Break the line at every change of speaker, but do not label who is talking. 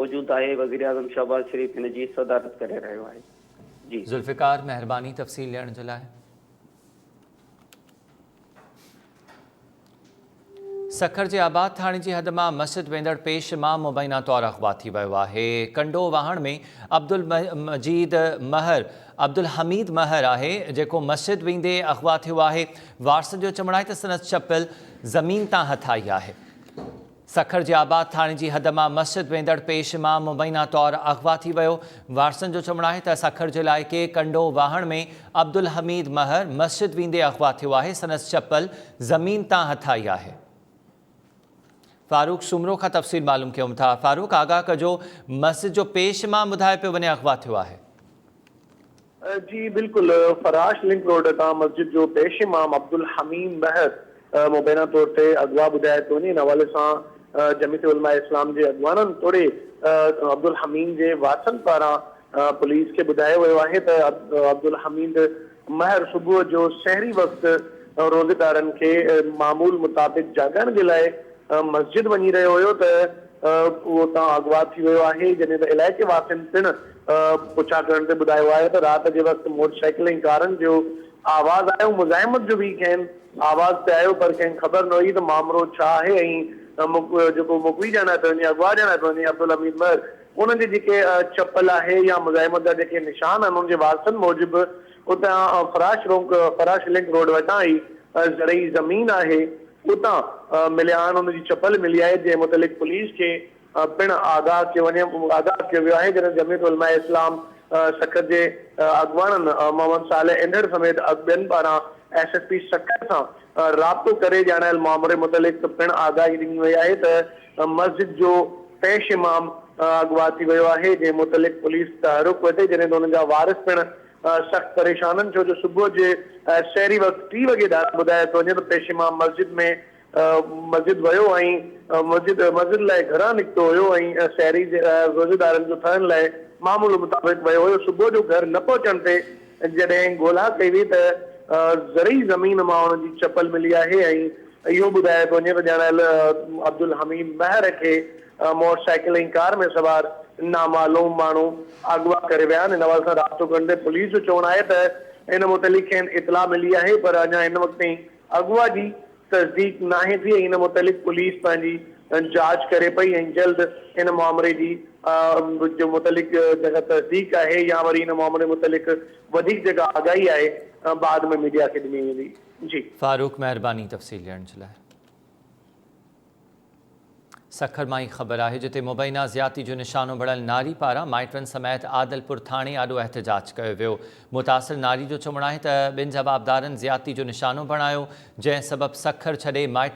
मौजूद है। वज़ीर आज़म शहबाज शरीफ इन जी सदारत करे रहियो आहे। जी
ज़ुल्फ़िकार, मेहरबानी तफ़सील ॾियण जे लाइ। सखर जे आबाद थाणे जी हद मां मस्जिद वेंदड़ पेश इमाम मुबैना तौरु अग़वा थी वियो आहे। कंडो वाहण में अब्दुल हमीद महर आहे जेको मस्जिद वेंदे अग़वा थियो आहे। वारसनि जो चवणु आहे त संदसि चप्पल ज़मीन तां हथाई आहे। सखर जे आबाद थाणे जी हद मां मस्जिद वेंदड़ पेश इमाम मुबैना तौरु अग़वा थी वियो। वारसनि जो चवणु आहे त सखर जे इलाइक़े कंडो वाहण में अब्दुल हमीद महर मस्जिद वेंदे अग़वा थियो आहे। संदसि चप्पल ज़मीन तां हथाई आहे। फारूक सुमरो खां तफ़सील मालूम कयूं था। फारूक, आगाह कजो, मस्जिद जो पेश इमाम ॿुधाए पियो वञे अग़वा थियो आहे।
जी बिल्कुल, फराश लिंक रोड तां मस्जिद जो पेश इमाम अब्दुल हमीद महर मुबैना तौर ते अगवा ॿुधाए थो वञे। इन हवाले सां जमीयत उलमा इस्लाम जे अॻवाननि तोड़े अब्दुल हमीद जे वारसनि पारां पुलिस खे ॿुधायो वियो आहे त अब्दुल हमीद महर सुबुह जो सहरी वक़्तु रोज़ेदारनि खे मामूल मुताबिक़ जाॻण जे लाइ मस्जिद वञी रहियो हुयो त उहो तां अगवा थी वियो आहे। जॾहिं त इलाइक़े वासियुनि पिणु पुछा करण ते ॿुधायो आहे त राति जे वक़्तु मोटरसाइकिल ऐं कारनि जो आवाज़ आयो। मुज़ाहिमत जो बि कंहिं आवाज़ ते आयो, पर कंहिं ख़बर न हुई त मामिलो छा आहे। ऐं जेको मुकवी ॼाणाए थो वञे, अगवा ॼाणाए थो वञे अब्दुल हमीद महर, उन्हनि जी जेके चप्पल आहे या मुज़ाहिमत जा जेके निशान आहिनि, उनजे वारसनि मूजिबि उतां फराश लिंक रोड वटां ई ज़रई ज़मीन आहे, उतां मिलिया आहिनि। उनजी चप्पल मिली आहे, जंहिं मुतलिक़ पुलिस खे पिणु आगाह कयो वियो आहे। जॾहिं जमीयत उलमा इस्लाम सखर जे अॻवाननि मोहम्मद सालेह इंदड़ समेत ॿियनि पारां SSP सखर सां राब्तो करे ॼाणायल मामले मुतलिक़ पिणु आगाही ॾिनी वई आहे त मस्जिद जो पेश इमाम अगवा थी वियो आहे, जंहिं मुतलिक़ पुलिस तहरुक वठे। जॾहिं त हुननि जा वारिस पिणु सख़्तु परेशान, छो जो सुबुह जे शहरी वक़्तु 3 वॻे ॿुधाए थो वञे त पेश इमाम मस्जिद वियो ऐं मस्जिद लाइ घरां निकितो हुयो ऐं शहरी रोज़ेदारनि जो ठहण लाइ मामूल मुताबिक़ वियो हुयो। सुबुह जो घर न पहुचण ते जॾहिं ॻोल्हा कई वई त ज़रई ज़मीन मां हुनजी चप्पल मिली आहे ऐं इहो ॿुधाए थो वञे त ॼाणायल अब्दुल हमीद महर खे मोटरसाइकिल ऐं कार में सवार नामालूम माण्हू अगवा करे विया आहिनि। इन हवाले सां राब्तो कंदे पुलिस जो चवणु आहे त इन मुतलिक़ खेनि इतला मिली आहे, पर अञा हिन वक़्त ताईं अगवा जी तस्दीक नाहे थी। इन मुतलिक़ पुलिस पंहिंजी जांच करे पई ऐं जल्द इन मामले जी जो मुतलिक़ जेका तस्दीक आहे या वरी इन मामले मुतलिक़ वधीक जेका आगाही आहे बाद में मीडिया खे ॾिनी वेंदी। जी
फारूक, मेहरबानी तफ़सील ॾियण जे लाइ। सखर मां ई ख़बर आहे, जिते मुबैना ज़्यादती जो निशानो बणियल नारी पारां माइटनि समेत आदलपुर थाणे आॾो एहतजाज कयो वियो। मुतासिर नारी जो चवणु आहे त ॿिनि जवाबदारनि ज़्यादती जो निशानो बणायो, जंहिं सबबि सखर छॾे माइट